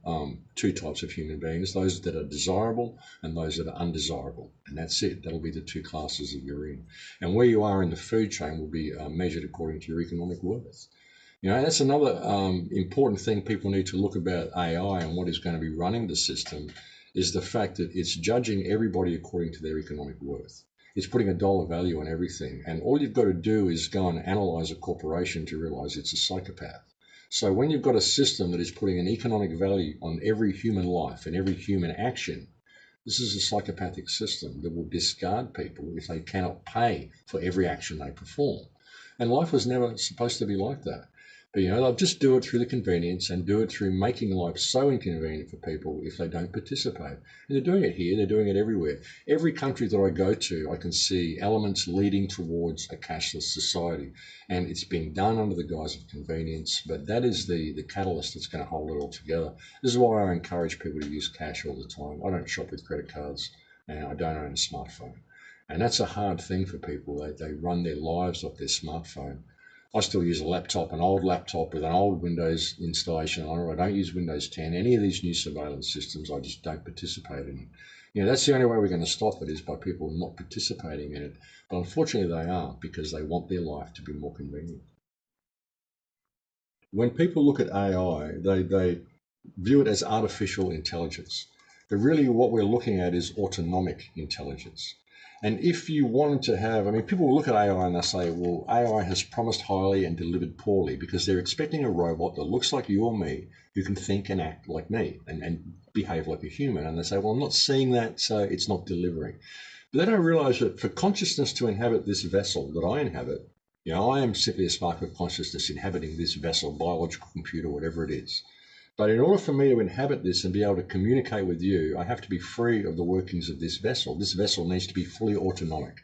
2 types of human beings, those that are desirable and those that are undesirable. And that's it. That'll be the 2 classes that you're in. And where you are in the food chain will be measured according to your economic worth. You know, that's another important thing people need to look about AI and what is going to be running the system, is the fact that it's judging everybody according to their economic worth. It's putting a dollar value on everything. And all you've got to do is go and analyze a corporation to realize it's a psychopath. So when you've got a system that is putting an economic value on every human life and every human action, this is a psychopathic system that will discard people if they cannot pay for every action they perform. And life was never supposed to be like that. But, you know, they'll just do it through the convenience and do it through making life so inconvenient for people if they don't participate. And they're doing it here, they're doing it everywhere. Every country that I go to, I can see elements leading towards a cashless society. And it's being done under the guise of convenience, but that is the catalyst that's going to hold it all together. This is why I encourage people to use cash all the time. I don't shop with credit cards, and I don't own a smartphone. And that's a hard thing for people. They run their lives off their smartphone. I still use a laptop, an old laptop with an old Windows installation on it. I don't use Windows 10. Any of these new surveillance systems, I just don't participate in it. You know, that's the only way we're going to stop it, is by people not participating in it. But unfortunately they aren't, because they want their life to be more convenient. When people look at AI, they view it as artificial intelligence. But really what we're looking at is autonomic intelligence. And if you wanted to have, I mean, people will look at AI and they'll say, well, AI has promised highly and delivered poorly, because they're expecting a robot that looks like you or me, who can think and act like me and behave like a human. And they say, well, I'm not seeing that, so it's not delivering. But they don't realize that for consciousness to inhabit this vessel that I inhabit, you know, I am simply a spark of consciousness inhabiting this vessel, biological computer, whatever it is. But in order for me to inhabit this and be able to communicate with you, I have to be free of the workings of this vessel. This vessel needs to be fully autonomic.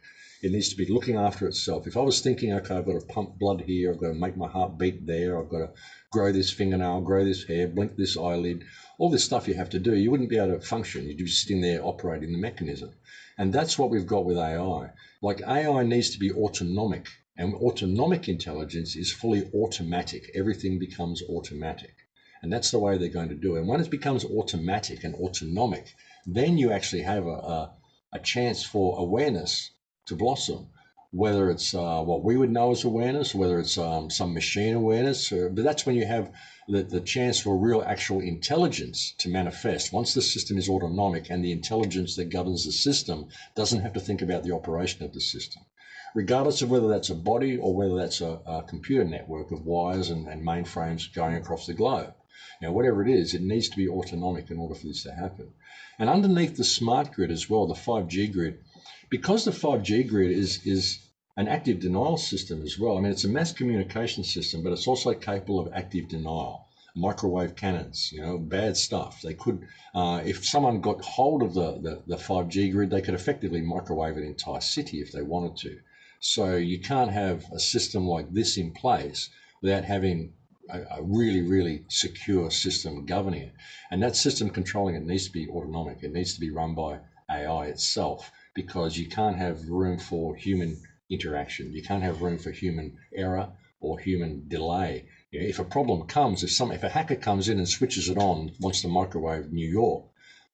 It needs to be looking after itself. If I was thinking, okay, I've got to pump blood here, I've got to make my heart beat there, I've got to grow this fingernail, grow this hair, blink this eyelid, all this stuff you have to do, you wouldn't be able to function. You'd just in there operating the mechanism. And that's what we've got with AI. Like, AI needs to be autonomic, and autonomic intelligence is fully automatic. Everything becomes automatic. And that's the way they're going to do it. And when it becomes automatic and autonomic, then you actually have a chance for awareness to blossom, whether it's what we would know as awareness, whether it's some machine awareness. But that's when you have the chance for real actual intelligence to manifest. Once the system is autonomic and the intelligence that governs the system doesn't have to think about the operation of the system, regardless of whether that's a body or whether that's a computer network of wires and mainframes going across the globe. Now, whatever it is, it needs to be autonomic in order for this to happen. And underneath the smart grid as well, the 5G grid, because the 5G grid is an active denial system as well. I mean, it's a mass communication system, but it's also capable of active denial. Microwave cannons, bad stuff. They could, if someone got hold of the 5G grid, they could effectively microwave an entire city if they wanted to. So you can't have a system like this in place without having a really, really secure system governing it. And that system controlling it needs to be autonomic. It needs to be run by AI itself, because you can't have room for human interaction. You can't have room for human error or human delay. If a problem comes, if a hacker comes in and switches it on, wants to microwave New York,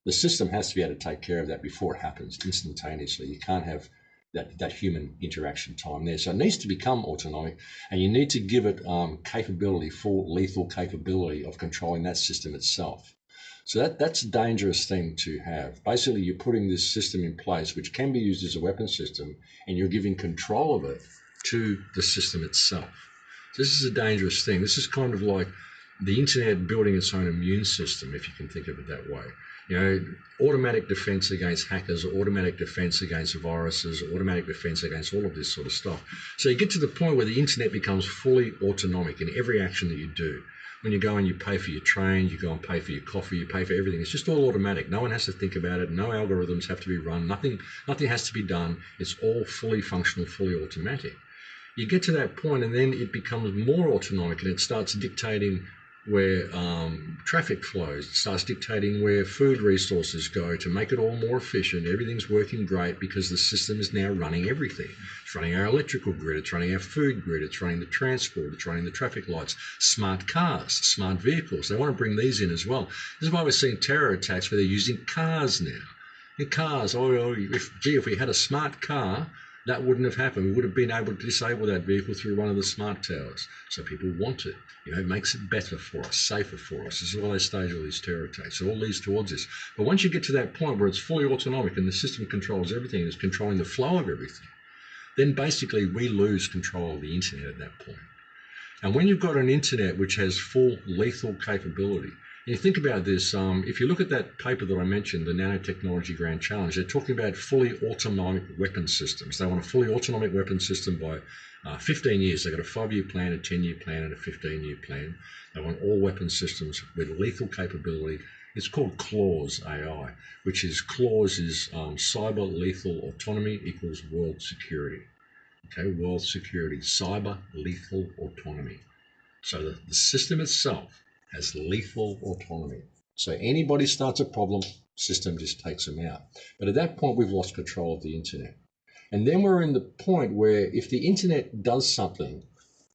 the system has to be able to take care of that before it happens instantaneously. You can't have that human interaction time there. So it needs to become autonomic, and you need to give it capability, full lethal capability of controlling that system itself. So that's a dangerous thing to have. Basically, you're putting this system in place, which can be used as a weapon system, and you're giving control of it to the system itself. So this is a dangerous thing. This is kind of like the internet building its own immune system, if you can think of it that way. Automatic defense against hackers, automatic defense against viruses, automatic defense against all of this sort of stuff. So you get to the point where the internet becomes fully autonomic in every action that you do. When you go and you pay for your train, you go and pay for your coffee, you pay for everything. It's just all automatic. No one has to think about it. No algorithms have to be run. Nothing has to be done. It's all fully functional, fully automatic. You get to that point, and then it becomes more autonomic, and it starts dictating where traffic flows. It starts dictating where food resources go to make it all more efficient. Everything's working great because the system is now running everything. It's running our electrical grid, it's running our food grid, it's running the transport, it's running the traffic lights, smart cars, smart vehicles. They want to bring these in as well. This is why we're seeing terror attacks where they're using cars now. In cars, if we had a smart car, that wouldn't have happened. We would have been able to disable that vehicle through one of the smart towers. So people want it. It makes it better for us, safer for us. This is why they stage all these terror attacks. It all leads towards this. But once you get to that point where it's fully autonomic and the system controls everything, it's controlling the flow of everything, then basically we lose control of the internet at that point. And when you've got an internet which has full lethal capability, and you think about this, if you look at that paper that I mentioned, the Nanotechnology Grand Challenge, they're talking about fully autonomic weapon systems. They want a fully autonomic weapon system by 15 years. They've got a 5-year plan, a 10-year plan, and a 15-year plan. They want all weapon systems with lethal capability. It's called CLAWS AI, which is CLAWS is cyber lethal autonomy equals world security. Okay, world security, cyber lethal autonomy. So the system itself has lethal autonomy. So anybody starts a problem, system just takes them out. But at that point, we've lost control of the internet. And then we're in the point where if the internet does something,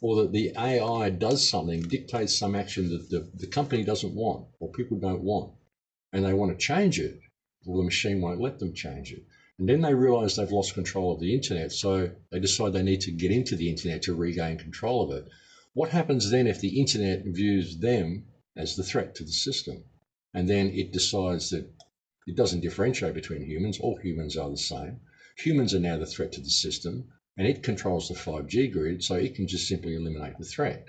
or that the AI does something, dictates some action that the company doesn't want, or people don't want, and they want to change it, well, the machine won't let them change it. And then they realize they've lost control of the internet, so they decide they need to get into the internet to regain control of it. What happens then if the internet views them as the threat to the system? And then it decides that it doesn't differentiate between humans. All humans are the same. Humans are now the threat to the system, and it controls the 5G grid, so it can just simply eliminate the threat.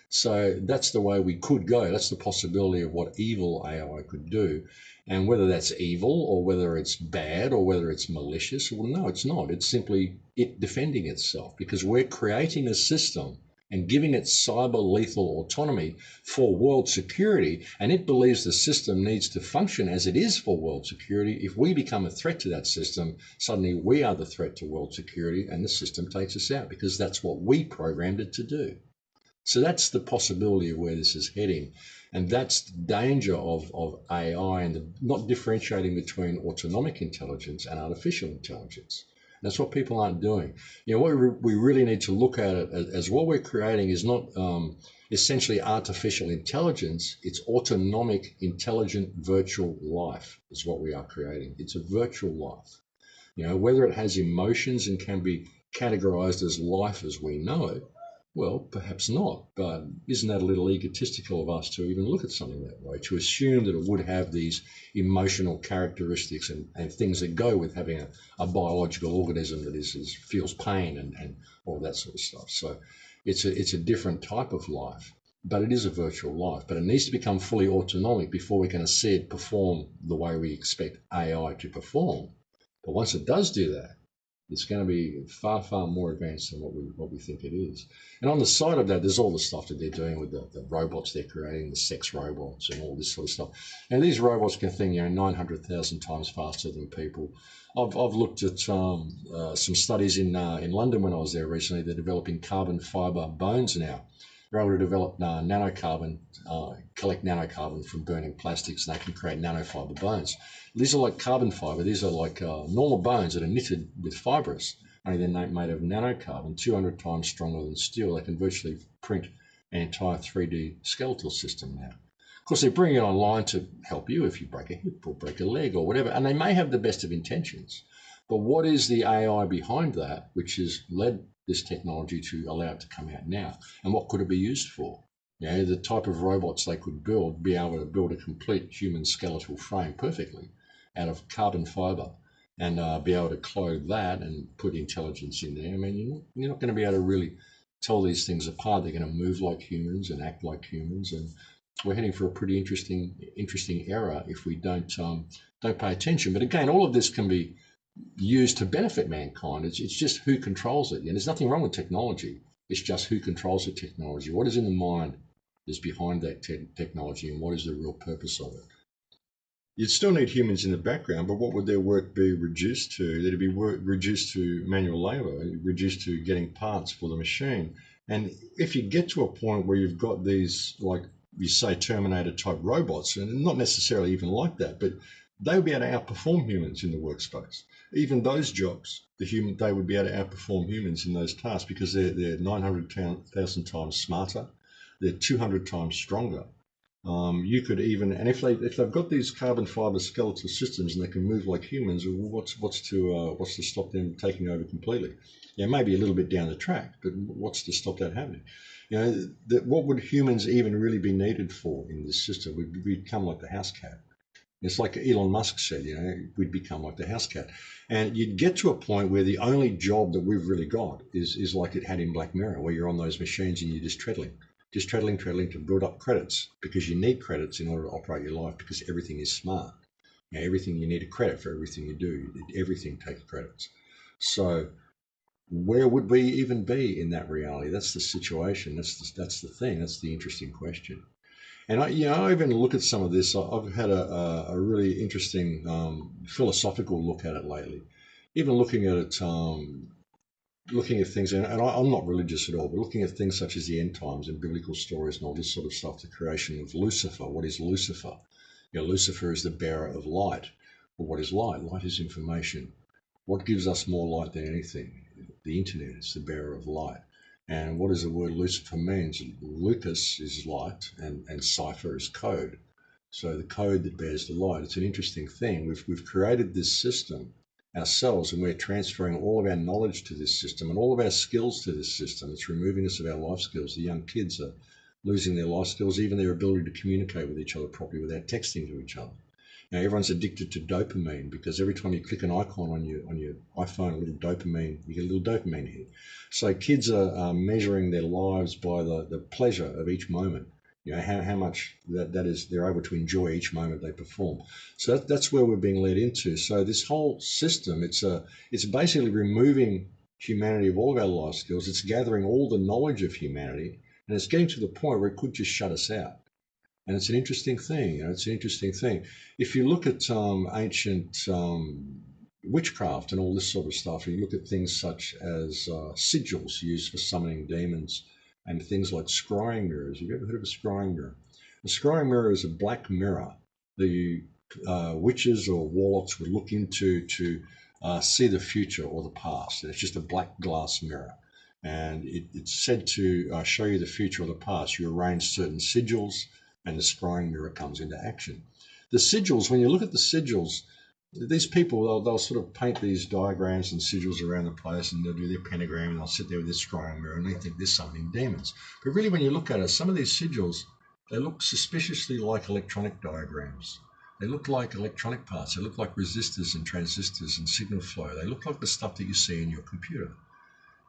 So that's the way we could go. That's the possibility of what evil AI could do. And whether that's evil or whether it's bad or whether it's malicious, well, no, it's not. It's simply it defending itself, because we're creating a system and giving it cyber lethal autonomy for world security, and it believes the system needs to function as it is for world security. If we become a threat to that system, suddenly we are the threat to world security, and the system takes us out because that's what we programmed it to do. So that's the possibility of where this is heading, and that's the danger of AI and not differentiating between autonomic intelligence and artificial intelligence. That's what people aren't doing. What we really need to look at it as what we're creating is not essentially artificial intelligence. It's autonomic, intelligent, virtual life is what we are creating. It's a virtual life. Whether it has emotions and can be categorized as life as we know it, well, perhaps not, but isn't that a little egotistical of us to even look at something that way, to assume that it would have these emotional characteristics and things that go with having a biological organism that feels pain and all that sort of stuff. So it's a different type of life. but it is a virtual life. But it needs to become fully autonomic before we're going to see it perform the way we expect AI to perform. But once it does do that, it's going to be far, far more advanced than what we think it is. And on the side of that, there's all the stuff that they're doing with the robots they're creating, the sex robots and all this sort of stuff. And these robots can think, 900,000 times faster than people. I've looked at some studies in London when I was there recently. They're developing carbon fiber bones now. They're able to develop nanocarbon, collect nanocarbon from burning plastics, and they can create nanofiber bones. These are like carbon fiber. These are like normal bones that are knitted with fibrous, only they're made of nanocarbon, 200 times stronger than steel. They can virtually print an entire 3D skeletal system now. Of course, they bring it online to help you if you break a hip or break a leg or whatever, and they may have the best of intentions. But what is the AI behind that, which has led this technology to allow it to come out now? And what could it be used for? The type of robots they could build, be able to build a complete human skeletal frame perfectly out of carbon fiber and be able to clothe that and put intelligence in there. I mean, you're not going to be able to really tell these things apart. They're going to move like humans and act like humans, and we're heading for a pretty interesting era if we don't pay attention. But again, all of this can be used to benefit mankind. It's just who controls it. And there's nothing wrong with technology. It's just who controls the technology. What is in the mind is behind that technology, and what is the real purpose of it? You'd still need humans in the background, but what would their work be reduced to? It'd be reduced to manual labor, reduced to getting parts for the machine. And if you get to a point where you've got these, like you say, Terminator type robots, and not necessarily even like that, but they would be able to outperform humans in the workspace. Even those jobs, they would be able to outperform humans in those tasks because they're 900,000 times smarter, they're 200 times stronger. You could even, and if they've got these carbon fiber skeletal systems and they can move like humans, what's to stop them taking over completely? Maybe a little bit down the track, but what's to stop that happening? What would humans even really be needed for in this system? We'd become like the house cat. It's like Elon Musk said, we'd become like the house cat. And you'd get to a point where the only job that we've really got is like it had in Black Mirror, where you're on those machines and you're just treadling to build up credits, because you need credits in order to operate your life, because everything is smart. Everything, you need a credit for everything you do. Everything takes credits. So where would we even be in that reality? That's the situation. That's the thing. That's the interesting question. And I even look at some of this. I've had a really interesting philosophical look at it lately. Even looking at it, looking at things, and I'm not religious at all, but looking at things such as the end times and biblical stories and all this sort of stuff, the creation of Lucifer. What is Lucifer? Lucifer is the bearer of light. Well, what is light? Light is information. What gives us more light than anything? The internet is the bearer of light. And what does the word Lucifer means? Lucas is light and cipher is code. So the code that bears the light. It's an interesting thing. We've created this system ourselves, and we're transferring all of our knowledge to this system and all of our skills to this system. It's removing us of our life skills. The young kids are losing their life skills, even their ability to communicate with each other properly without texting to each other. Everyone's addicted to dopamine, because every time you click an icon on your iPhone, you get a little dopamine hit. So kids are measuring their lives by the pleasure of each moment. How much that is, they're able to enjoy each moment they perform. So that's where we're being led into. So this whole system, it's basically removing humanity of all of our life skills. It's gathering all the knowledge of humanity, and it's getting to the point where it could just shut us out. And it's an interesting thing. It's an interesting thing. If you look at ancient witchcraft and all this sort of stuff, and you look at things such as sigils used for summoning demons, and things like scrying mirrors. Have you ever heard of a scrying mirror? A scrying mirror is a black mirror the witches or warlocks would look into to see the future or the past. And it's just a black glass mirror. And it's said to show you the future or the past. You arrange certain sigils, and the scrying mirror comes into action. The sigils, when you look at the sigils, these people, they'll sort of paint these diagrams and sigils around the place, and they'll do their pentagram, and they'll sit there with their scrying mirror, and they think they're summoning demons. But really, when you look at it, some of these sigils, they look suspiciously like electronic diagrams. They look like electronic parts. They look like resistors and transistors and signal flow. They look like the stuff that you see in your computer.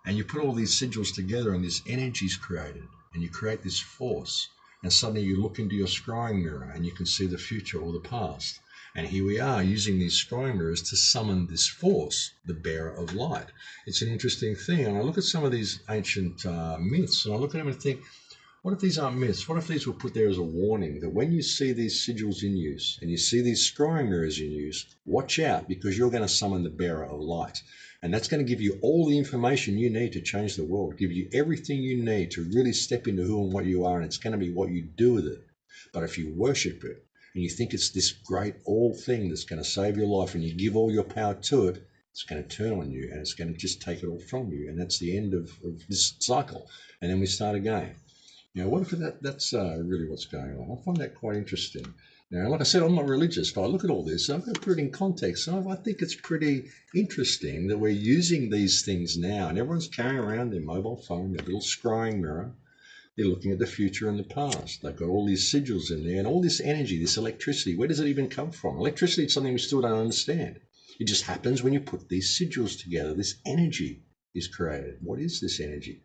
And you put all these sigils together, and this energy is created. and you create this force, and suddenly you look into your scrying mirror and you can see the future or the past. And here we are using these scrying mirrors to summon this force, the bearer of light. It's an interesting thing. And I look at some of these ancient myths, and I look at them and think, what if these aren't myths? What if these were put there as a warning that when you see these sigils in use and you see these scrying mirrors in use, watch out, because you're going to summon the bearer of light. And that's going to give you all the information you need to change the world, give you everything you need to really step into who and what you are, and it's going to be what you do with it. But if you worship it and you think it's this great all thing that's going to save your life and you give all your power to it, it's going to turn on you and it's going to just take it all from you. And that's the end of this cycle. And then we start again. You know, what if that's really what's going on? I find that quite interesting. Now, like I said, I'm not religious, but I look at all this, I've got to put it in context. So I think it's pretty interesting that we're using these things now, and everyone's carrying around their mobile phone, their little scrying mirror. They're looking at the future and the past. They've got all these sigils in there, and all this energy, this electricity. Where does it even come from? Electricity is something we still don't understand. It just happens when you put these sigils together. This energy is created. What is this energy?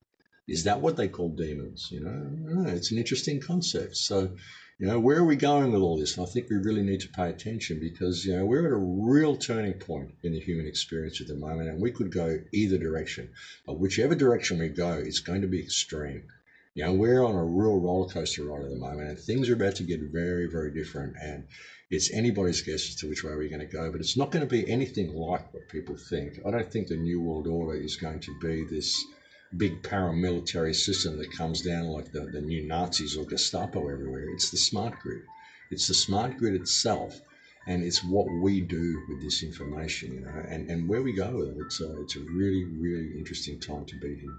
Is that what they call demons? You know, it's an interesting concept. So, you know, where are we going with all this? And I think we really need to pay attention, because, you know, we're at a real turning point in the human experience at the moment, and we could go either direction. But whichever direction we go, it's going to be extreme. You know, we're on a real roller coaster ride at the moment, and things are about to get very, very different. And it's anybody's guess as to which way we're going to go, but it's not going to be anything like what people think. I don't think the New World Order is going to be this big paramilitary system that comes down like the new Nazis or Gestapo everywhere. It's the smart grid. It's the smart grid itself, and it's what we do with this information, you know, and where we go with it. It's a really, really interesting time to be here.